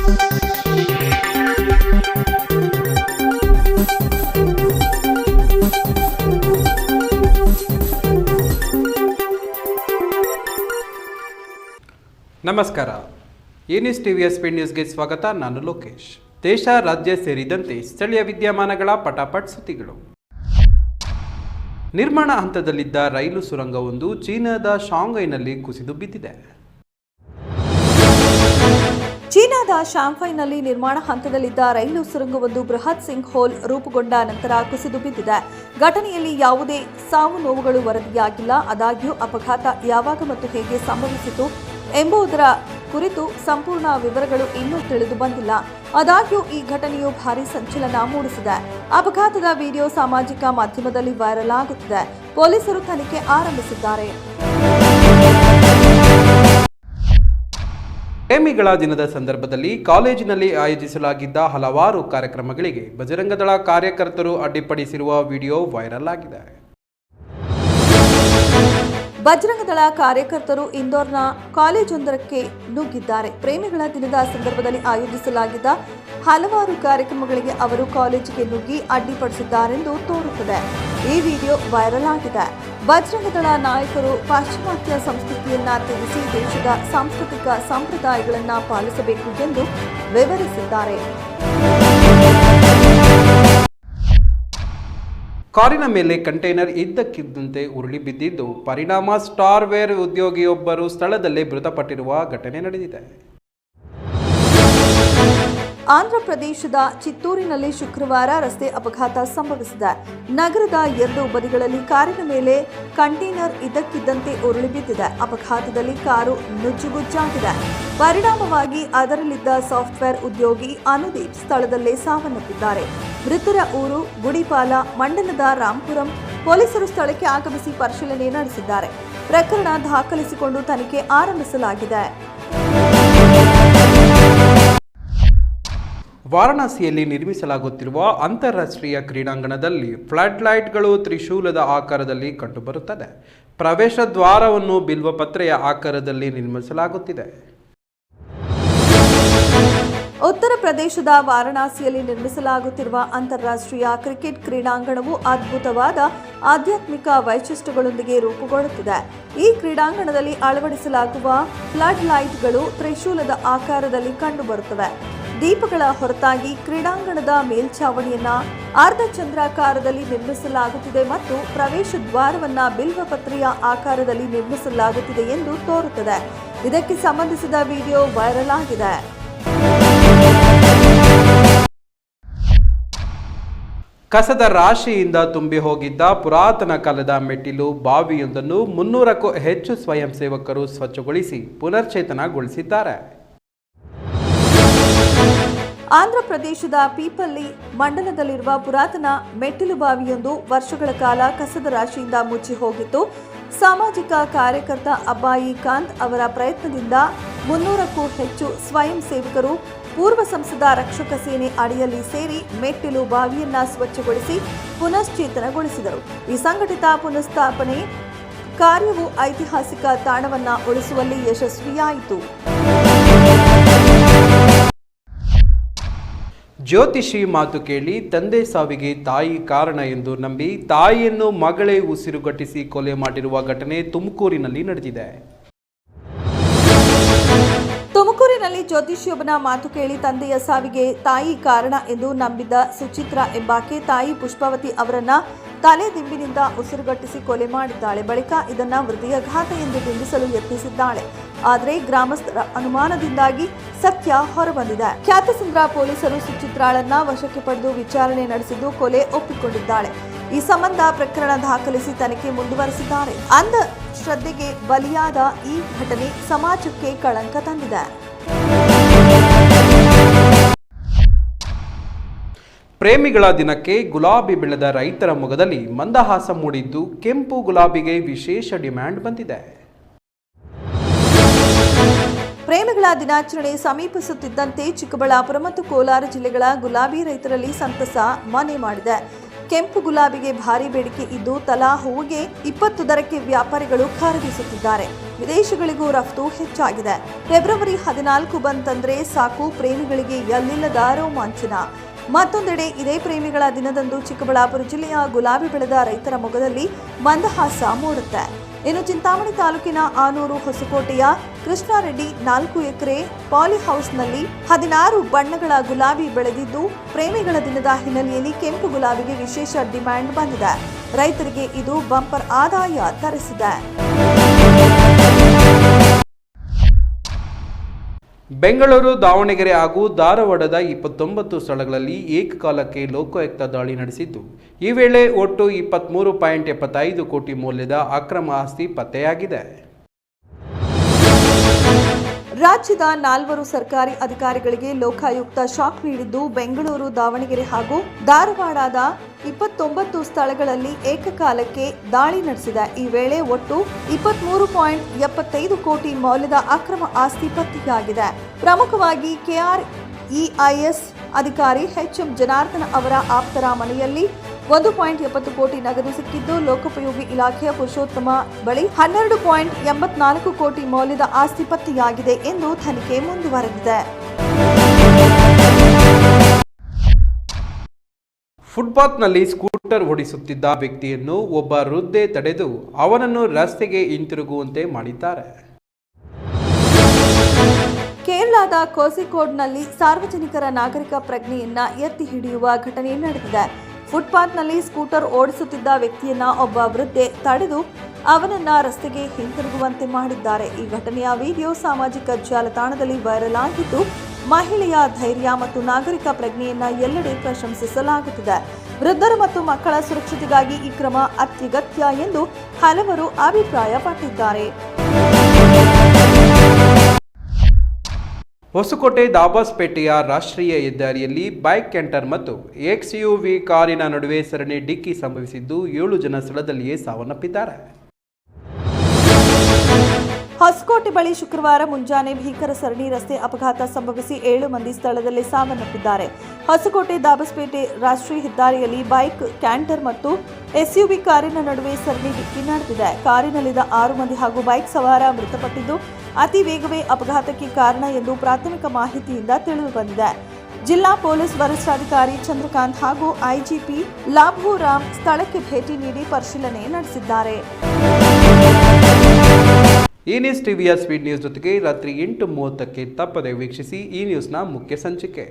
ನಮಸ್ಕಾರ. ನ್ಯೂಸ್ ಟಿವಿಯ ಸ್ಪೀಡ್ ನ್ಯೂಸ್ಗೆ ಸ್ವಾಗತ. ನಾನು ಲೋಕೇಶ್. ದೇಶ, ರಾಜ್ಯ ಸೇರಿದಂತೆ ಸ್ಥಳೀಯ ವಿದ್ಯಮಾನಗಳ ಪಟಾಪಟ್ ಸುದ್ದಿಗಳು. ನಿರ್ಮಾಣ ಹಂತದಲ್ಲಿದ್ದ ರೈಲು ಸುರಂಗವೊಂದು ಚೀನಾದ ಶಾಂಘೈನಲ್ಲಿ ಕುಸಿದು ಬಿದ್ದಿದೆ. ಚೀನಾದ ಶಾಂಘೈನಲ್ಲಿ ನಿರ್ಮಾಣ ಹಂತದಲ್ಲಿದ್ದ ರೈಲು ಸುರಂಗವೊಂದು ಬೃಹತ್ ಸಿಂಕ್ ಹೋಲ್ ರೂಪುಗೊಂಡ ನಂತರ ಕುಸಿದು ಬಿದ್ದಿದೆ. ಘಟನೆಯಲ್ಲಿ ಯಾವುದೇ ಸಾವು ನೋವುಗಳು ವರದಿಯಾಗಿಲ್ಲ. ಆದಾಗ್ಯೂ ಅಪಘಾತ ಯಾವಾಗ ಮತ್ತು ಹೇಗೆ ಸಂಭವಿಸಿತು ಎಂಬುದರ ಕುರಿತು ಸಂಪೂರ್ಣ ವಿವರಗಳು ಇನ್ನೂ ತಿಳಿದು ಬಂದಿಲ್ಲ. ಆದಾಗ್ಯೂ ಈ ಘಟನೆಯು ಭಾರೀ ಸಂಚಲನ ಮೂಡಿಸಿದೆ. ಅಪಘಾತದ ವಿಡಿಯೋ ಸಾಮಾಜಿಕ ಮಾಧ್ಯಮದಲ್ಲಿ ವೈರಲ್ ಆಗುತ್ತಿದೆ. ಪೊಲೀಸರು ತನಿಖೆ ಆರಂಭಿಸಿದ್ದಾರೆ. ಪ್ರೇಮಿಗಳ ದಿನದ ಸಂದರ್ಭದಲ್ಲಿ ಕಾಲೇಜಿನಲ್ಲಿ ಆಯೋಜಿಸಲಾಗಿದ್ದ ಹಲವಾರು ಕಾರ್ಯಕ್ರಮಗಳಿಗೆ ಬಜರಂಗದಳ ಕಾರ್ಯಕರ್ತರು ಅಡ್ಡಿಪಡಿಸಿರುವ ವಿಡಿಯೋ ವೈರಲ್ ಆಗಿದೆ. ಬಜರಂಗದಳ ಕಾರ್ಯಕರ್ತರು ಇಂದೋರ್ನ ಕಾಲೇಜೊಂದಕ್ಕೆ ನುಗ್ಗಿದ್ದಾರೆ. ಪ್ರೇಮಿಗಳ ದಿನದ ಸಂದರ್ಭದಲ್ಲಿ ಆಯೋಜಿಸಲಾಗಿದ್ದ ಹಲವಾರು ಕಾರ್ಯಕ್ರಮಗಳಿಗೆ ಅವರು ಕಾಲೇಜಿಗೆ ನುಗ್ಗಿ ಅಡ್ಡಿಪಡಿಸಿದ್ದಾರೆಂದು ತೋರುತ್ತದೆ. ಈ ವಿಡಿಯೋ ವೈರಲ್ ಆಗಿದೆ. ಬಜರಂಗದಳ ನಾಯಕರು ಪಾಶ್ಚಿಮಾತ್ಯ ಸಂಸ್ಕೃತಿಯನ್ನ ತ್ಯಜಿಸಿ ದೇಶದ ಸಾಂಸ್ಕೃತಿಕ ಸಂಪ್ರದಾಯಗಳನ್ನು ಪಾಲಿಸಬೇಕು ಎಂದು ವಿವರಿಸಿದ್ದಾರೆ. ಕಾರಿನ ಮೇಲೆ ಕಂಟೈನರ್ ಇದ್ದಕ್ಕಿದ್ದಂತೆ ಉರುಳಿ ಬಿದ್ದಿದ್ದು ಪರಿಣಾಮ ಸ್ಟಾರ್ವೇರ್ ಉದ್ಯೋಗಿಯೊಬ್ಬರು ಸ್ಥಳದಲ್ಲೇ ಮೃತಪಟ್ಟಿರುವ ಘಟನೆ ನಡೆದಿದೆ. ಆಂಧ್ರಪ್ರದೇಶದ ಚಿತ್ತೂರಿನಲ್ಲಿ ಶುಕ್ರವಾರ ರಸ್ತೆ ಅಪಘಾತ ಸಂಭವಿಸಿದೆ. ನಗರದ ಎರಡು ಬದಿಗಳಲ್ಲಿ ಕಾರಿನ ಮೇಲೆ ಕಂಟೈನರ್ ಇದ್ದಕ್ಕಿದ್ದಂತೆ ಉರುಳಿ ಬಿದ್ದಿದೆ. ಅಪಘಾತದಲ್ಲಿ ಕಾರು ನುಜ್ಜುಗುಜ್ಜಾಗಿದೆ. ಪರಿಣಾಮವಾಗಿ ಅದರಲ್ಲಿದ್ದ ಸಾಫ್ಟ್ವೇರ್ ಉದ್ಯೋಗಿ ಅನುದೀಪ್ ಸ್ಥಳದಲ್ಲೇ ಸಾವನ್ನಪ್ಪಿದ್ದಾರೆ. ಮೃತರ ಊರು ಗುಡಿಪಾಲ ಮಂಡಲದ ರಾಂಪುರಂ. ಪೊಲೀಸರು ಸ್ಥಳಕ್ಕೆ ಆಗಮಿಸಿ ಪರಿಶೀಲನೆ ನಡೆಸಿದ್ದಾರೆ. ಪ್ರಕರಣ ದಾಖಲಿಸಿಕೊಂಡು ತನಿಖೆ ಆರಂಭಿಸಲಾಗಿದೆ. ವಾರಣಾಸಿಯಲ್ಲಿ ನಿರ್ಮಿಸಲಾಗುತ್ತಿರುವ ಅಂತಾರಾಷ್ಟ್ರೀಯ ಕ್ರೀಡಾಂಗಣದಲ್ಲಿ ಫ್ಲಡ್ ಲೈಟ್ಗಳು ತ್ರಿಶೂಲದ ಆಕಾರದಲ್ಲಿ ಕಂಡುಬರುತ್ತದೆ. ಪ್ರವೇಶ ದ್ವಾರವನ್ನು ಬಿಲ್ವಪತ್ರೆಯ ಆಕಾರದಲ್ಲಿ ನಿರ್ಮಿಸಲಾಗುತ್ತಿದೆ. ಉತ್ತರ ಪ್ರದೇಶದ ವಾರಣಾಸಿಯಲ್ಲಿ ನಿರ್ಮಿಸಲಾಗುತ್ತಿರುವ ಅಂತಾರಾಷ್ಟ್ರೀಯ ಕ್ರಿಕೆಟ್ ಕ್ರೀಡಾಂಗಣವು ಅದ್ಭುತವಾದ ಆಧ್ಯಾತ್ಮಿಕ ವೈಶಿಷ್ಟ್ಯಗಳೊಂದಿಗೆ ರೂಪುಗೊಳ್ಳುತ್ತಿದೆ. ಈ ಕ್ರೀಡಾಂಗಣದಲ್ಲಿ ಅಳವಡಿಸಲಾಗುವ ಫ್ಲಡ್ ಲೈಟ್ಗಳು ತ್ರಿಶೂಲದ ಆಕಾರದಲ್ಲಿ ಕಂಡುಬರುತ್ತವೆ. ದೀಪಗಳ ಹೊರತಾಗಿ ಕ್ರೀಡಾಂಗಣದ ಮೇಲ್ಛಾವಣಿಯನ್ನ ಅರ್ಧಚಂದ್ರಾಕಾರದಲ್ಲಿ ನಿರ್ಮಿಸಲಾಗುತ್ತಿದೆ ಮತ್ತು ಪ್ರವೇಶ ದ್ವಾರವನ್ನ ಬಿಲ್ವಪತ್ರೆಯ ಆಕಾರದಲ್ಲಿ ನಿರ್ಮಿಸಲಾಗುತ್ತಿದೆ ಎಂದು ತೋರುತ್ತದೆ. ಇದಕ್ಕೆ ಸಂಬಂಧಿಸಿದ ವಿಡಿಯೋ ವೈರಲ್ ಆಗಿದೆ. ಕಸದ ರಾಶಿಯಿಂದ ತುಂಬಿ ಹೋಗಿದ್ದ ಪುರಾತನ ಕಾಲದ ಮೆಟ್ಟಿಲು ಬಾವಿಯೊಂದನ್ನು 300ಕ್ಕೂ ಹೆಚ್ಚು ಸ್ವಯಂ ಸೇವಕರು ಸ್ವಚ್ಛಗೊಳಿಸಿ ಪುನಶ್ಚೇತನಗೊಳಿಸಿದ್ದಾರೆ. ಆಂಧ್ರಪ್ರದೇಶದ ಪೀಪಲ್ಲಿ ಮಂಡಲದಲ್ಲಿರುವ ಪುರಾತನ ಮೆಟ್ಟಿಲು ಬಾವಿಯೊಂದು ವರ್ಷಗಳ ಕಾಲ ಕಸದ ರಾಶಿಯಿಂದ ಮುಚ್ಚಿ ಹೋಗಿತ್ತು. ಸಾಮಾಜಿಕ ಕಾರ್ಯಕರ್ತ ಅಬ್ಬಾಯಿ ಕಾಂತ್ ಅವರ ಪ್ರಯತ್ನದಿಂದ 300ಕ್ಕೂ ಹೆಚ್ಚು ಸ್ವಯಂ ಸೇವಕರು ಪೂರ್ವ ಸಂಸದ ರಕ್ಷಕ ಸೇನೆ ಅಡಿಯಲ್ಲಿ ಸೇರಿ ಮೆಟ್ಟಿಲು ಬಾವಿಯನ್ನ ಸ್ವಚ್ಛಗೊಳಿಸಿ ಪುನಶ್ಚೇತನಗೊಳಿಸಿದರು. ಈ ಸಂಘಟಿತ ಪುನಃಸ್ಥಾಪನೆ ಕಾರ್ಯವು ಐತಿಹಾಸಿಕ ತಾಣವನ್ನ ಉಳಿಸುವಲ್ಲಿ ಯಶಸ್ವಿಯಾಯಿತು. ಜ್ಯೋತಿಷಿ ಮಾತು ಕೇಳಿ ತಂದೆ ಸಾವಿಗೆ ತಾಯಿ ಕಾರಣ ಎಂದು ನಂಬಿ ತಾಯಿಯನ್ನು ಮಗಳೇ ಉಸಿರುಗಟ್ಟಿಸಿ ಕೊಲೆ ಮಾಡಿರುವ ಘಟನೆ ತುಮಕೂರಿನಲ್ಲಿ ನಡೆದಿದೆ. ತುಮಕೂರಿನಲ್ಲಿ ಜ್ಯೋತಿಷಿಯೊಬ್ಬನ ಮಾತು ಕೇಳಿ ತಂದೆಯ ಸಾವಿಗೆ ತಾಯಿ ಕಾರಣ ಎಂದು ನಂಬಿದ್ದ ಸುಚಿತ್ರಾ ಎಂಬಾಕೆ ತಾಯಿ ಪುಷ್ಪಾವತಿ ಅವರನ್ನ ತಲೆದಿಂಬಿನಿಂದ ಉಸಿರುಗಟ್ಟಿಸಿ ಕೊಲೆ ಮಾಡಿದ್ದಾಳೆ. ಬಳಿಕ ಇದನ್ನ ಹೃದಯಾಘಾತ ಎಂದು ಬಿಂಬಿಸಲು ಯತ್ನಿಸಿದ್ದಾಳೆ. ಆದರೆ ಗ್ರಾಮಸ್ಥರ ಅನುಮಾನದಿಂದಾಗಿ ಸತ್ಯ ಹೊರಬಂದಿದೆ. ಖ್ಯಾತಸಂದ್ರ ಪೊಲೀಸರು ಸುಚಿತ್ರಾಳನ್ನ ವಶಕ್ಕೆ ಪಡೆದು ವಿಚಾರಣೆ ನಡೆಸಿದ್ದು ಕೊಲೆ ಒಪ್ಪಿಕೊಂಡಿದ್ದಾಳೆ. ಈ ಸಂಬಂಧ ಪ್ರಕರಣ ದಾಖಲಿಸಿ ತನಿಖೆ ಮುಂದುವರೆಸಿದ್ದಾರೆ. ಅಂಧ ಶ್ರದ್ಧೆಗೆ ಬಲಿಯಾದ ಈ ಘಟನೆ ಸಮಾಜಕ್ಕೆ ಕಳಂಕ ತಂದಿದೆ. ಪ್ರೇಮಿಗಳ ದಿನಕ್ಕೆ ಗುಲಾಬಿ ಬೆಳೆದ ರೈತರ ಮೊಗದಲ್ಲಿ ಮಂದಹಾಸ ಮೂಡಿದ್ದು ಕೆಂಪು ಗುಲಾಬಿಗೆ ವಿಶೇಷ ಡಿಮ್ಯಾಂಡ್ ಬಂದಿದೆ. ಪ್ರೇಮಿಗಳ ದಿನಾಚರಣೆ ಸಮೀಪಿಸುತ್ತಿದ್ದಂತೆ ಚಿಕ್ಕಬಳ್ಳಾಪುರ ಮತ್ತು ಕೋಲಾರ ಜಿಲ್ಲೆಗಳ ಗುಲಾಬಿ ರೈತರಲ್ಲಿ ಸಂತಸ ಮನೆ ಮಾಡಿದೆ. ಕೆಂಪು ಗುಲಾಬಿಗೆ ಭಾರಿ ಬೇಡಿಕೆ ಇದ್ದು ತಲಾ ಹೂವಿಗೆ 20 ದರಕ್ಕೆ ವ್ಯಾಪಾರಿಗಳು ಖರೀದಿಸುತ್ತಿದ್ದಾರೆ. ವಿದೇಶಗಳಿಗೂ ರಫ್ತು ಹೆಚ್ಚಾಗಿದೆ. ಫೆಬ್ರವರಿ 14 ಬಂತಂದ್ರೆ ಸಾಕು, ಪ್ರೇಮಿಗಳಿಗೆ ಎಲ್ಲಿಲ್ಲದ ರೋಮಾಂಚನ. ಮತ್ತೊಂದೆಡೆ ಇದೇ ಪ್ರೇಮಿಗಳ ದಿನದಂದು ಚಿಕ್ಕಬಳ್ಳಾಪುರ ಜಿಲ್ಲೆಯ ಗುಲಾಬಿ ಬೆಳೆದ ರೈತರ ಮೊಗದಲ್ಲಿ ಮಂದಹಾಸ ಮೂಡುತ್ತೆ. ಇನ್ನು ಚಿಂತಾಮಣಿ ತಾಲೂಕಿನ ಆನೂರು ಹೊಸಕೋಟೆಯ ಕೃಷ್ಣಾರೆಡ್ಡಿ 4 ಎಕರೆ ಪಾಲಿಹೌಸ್ನಲ್ಲಿ 16 ಬಣ್ಣಗಳ ಗುಲಾಬಿ ಬೆಳೆದಿದ್ದು, ಪ್ರೇಮಿಗಳ ದಿನದ ಹಿನ್ನೆಲೆಯಲ್ಲಿ ಕೆಂಪು ಗುಲಾಬಿಗೆ ವಿಶೇಷ ಡಿಮ್ಯಾಂಡ್ ಬಂದಿದೆ. ರೈತರಿಗೆ ಇದು ಬಂಪರ್ ಆದಾಯ ತರಿಸಿದೆ. ಬೆಂಗಳೂರು, ದಾವಣಗೆರೆ ಹಾಗೂ ಧಾರವಾಡದ 29 ಸ್ಥಳಗಳಲ್ಲಿ ಏಕಕಾಲಕ್ಕೆ ಲೋಕಾಯುಕ್ತ ದಾಳಿ ನಡೆಸಿದ್ದು, ಈ ವೇಳೆ ಒಟ್ಟು 23.75 ಕೋಟಿ ಮೌಲ್ಯದ ಅಕ್ರಮ ಆಸ್ತಿ ಪತ್ತೆಯಾಗಿದೆ. ರಾಜ್ಯದ 4 ಸರ್ಕಾರಿ ಅಧಿಕಾರಿಗಳಿಗೆ ಲೋಕಾಯುಕ್ತ ಶಾಕ್ ನೀಡಿದ್ದು, ಬೆಂಗಳೂರು, ದಾವಣಗೆರೆ ಹಾಗೂ ಧಾರವಾಡದ 29 ಸ್ಥಳಗಳಲ್ಲಿ ಏಕಕಾಲಕ್ಕೆ ದಾಳಿ ನಡೆಸಿದೆ. ಈ ವೇಳೆ ಒಟ್ಟು 23.75 ಕೋಟಿ ಮೌಲ್ಯದ ಅಕ್ರಮ ಆಸ್ತಿ ಪತ್ತೆಯಾಗಿದೆ. ಪ್ರಮುಖವಾಗಿ KREIS ಅಧಿಕಾರಿ HM ಜನಾರ್ದನ್ ಅವರ ಆಪ್ತರ ಮನೆಯಲ್ಲಿ 1.70 ಕೋಟಿ ನಗದು ಸಿಕ್ಕಿದ್ದು, ಲೋಕೋಪಯೋಗಿ ಇಲಾಖೆಯ ಪುರುಷೋತ್ತಮ ಬಳಿ 12.84 ಕೋಟಿ ಮೌಲ್ಯದ ಆಸ್ತಿ ಪತ್ತೆಯಾಗಿದೆ ಎಂದು ತನಿಖೆ ಮುಂದುವರೆದಿದೆ. ಫುಟ್ಪಾತ್ನಲ್ಲಿ ಸ್ಕೂಟರ್ ಓಡಿಸುತ್ತಿದ್ದ ವ್ಯಕ್ತಿಯನ್ನು ಒಬ್ಬ ವೃದ್ಧೆ ತಡೆದು ಅವನನ್ನು ರಸ್ತೆಗೆ ಹಿಂತಿರುಗುವಂತೆ ಮಾಡಿದ್ದಾರೆ. ಕೇರಳದ ಕೋಸಿಕೋಡ್ನಲ್ಲಿ ಸಾರ್ವಜನಿಕರ ನಾಗರಿಕ ಪ್ರಜ್ಞೆಯನ್ನ ಎತ್ತಿ ಹಿಡಿಯುವ ಘಟನೆ ನಡೆದಿದೆ. ಫುಟ್ಪಾತ್ನಲ್ಲಿ ಸ್ಕೂಟರ್ ಓಡಿಸುತ್ತಿದ್ದ ವ್ಯಕ್ತಿಯನ್ನ ಒಬ್ಬ ವೃದ್ಧೆ ತಡೆದು ಅವನನ್ನ ರಸ್ತೆಗೆ ಹಿಂತಿರುಗುವಂತೆ ಮಾಡಿದ್ದಾರೆ. ಈ ಘಟನೆಯ ವಿಡಿಯೋ ಸಾಮಾಜಿಕ ಜಾಲತಾಣದಲ್ಲಿ ವೈರಲ್ ಆಗಿದ್ದು, ಮಹಿಳೆಯ ಧೈರ್ಯ ಮತ್ತು ನಾಗರಿಕ ಪ್ರಜ್ಞೆಯನ್ನ ಎಲ್ಲೆಡೆ ಪ್ರಶಂಸಿಸಲಾಗುತ್ತಿದೆ. ವೃದ್ಧರು ಮತ್ತು ಮಕ್ಕಳ ಸುರಕ್ಷತೆಗಾಗಿ ಈ ಕ್ರಮ ಅತ್ಯಗತ್ಯ ಎಂದು ಹಲವರು ಅಭಿಪ್ರಾಯಪಟ್ಟಿದ್ದಾರೆ. ಹೊಸಕೋಟೆ ದಾಬಾಸ್ಪೇಟೆಯ ರಾಷ್ಟ್ರೀಯ ಹೆದ್ದಾರಿಯಲ್ಲಿ ಬೈಕ್ ಕ್ಯಾಂಟರ್ ಮತ್ತು XUV ಕಾರಿನ ನಡುವೆ ಸರಣಿ ಡಿಕ್ಕಿ ಸಂಭವಿಸಿದ್ದು, 7 ಜನ ಸ್ಥಳದಲ್ಲಿಯೇ ಸಾವನ್ನಪ್ಪಿದ್ದಾರೆ. ಹೊಸಕೋಟೆ ಬಳಿ ಶುಕ್ರವಾರ ಮುಂಜಾನೆ ಭೀಕರ ಸರಣಿ ರಸ್ತೆ ಅಪಘಾತ ಸಂಭವಿಸಿ 7 ಮಂದಿ ಸ್ಥಳದಲ್ಲೇ ಸಾವನ್ನಪ್ಪಿದ್ದಾರೆ. ಹೊಸಕೋಟೆ ದಾಬಸ್ಪೇಟೆ ರಾಷ್ಟ್ರೀಯ ಹೆದ್ದಾರಿಯಲ್ಲಿ ಬೈಕ್ ಕ್ಯಾಂಟರ್ ಮತ್ತು SUV ಕಾರಿನ ನಡುವೆ ಸರಣಿ ಡಿಕ್ಕಿ ನಡೆದಿದೆ. ಕಾರಿನಲ್ಲಿದ್ದ 6 ಮಂದಿ ಹಾಗೂ ಬೈಕ್ ಸವಾರ ಮೃತಪಟ್ಟಿದ್ದು, ಅತಿ ವೇಗವೇ ಅಪಘಾತಕ್ಕೆ ಕಾರಣ ಎಂದು ಪ್ರಾಥಮಿಕ ಮಾಹಿತಿಯಿಂದ ತಿಳಿದುಬಂದಿದೆ. ಜಿಲ್ಲಾ ಪೊಲೀಸ್ ವರಿಷ್ಠಾಧಿಕಾರಿ ಚಂದ್ರಕಾಂತ್ ಹಾಗೂ IGP ಲಾಭೂರಾಮ್ ಸ್ಥಳಕ್ಕೆ ಭೇಟಿ ನೀಡಿ ಪರಿಶೀಲನೆ ನಡೆಸಿದ್ದಾರೆ. ಈ ನ್ಯೂಸ್ ಟಿವಿಯ ಸ್ಪೀಡ್ ನ್ಯೂಸ್ ಜೊತೆಗೆ ರಾತ್ರಿ 8:30ಕ್ಕೆ ತಪ್ಪದೆ ವೀಕ್ಷಿಸಿ. ಈ ನ್ಯೂಸ್ನ ಮುಖ್ಯ ಸಂಚಿಕೆ.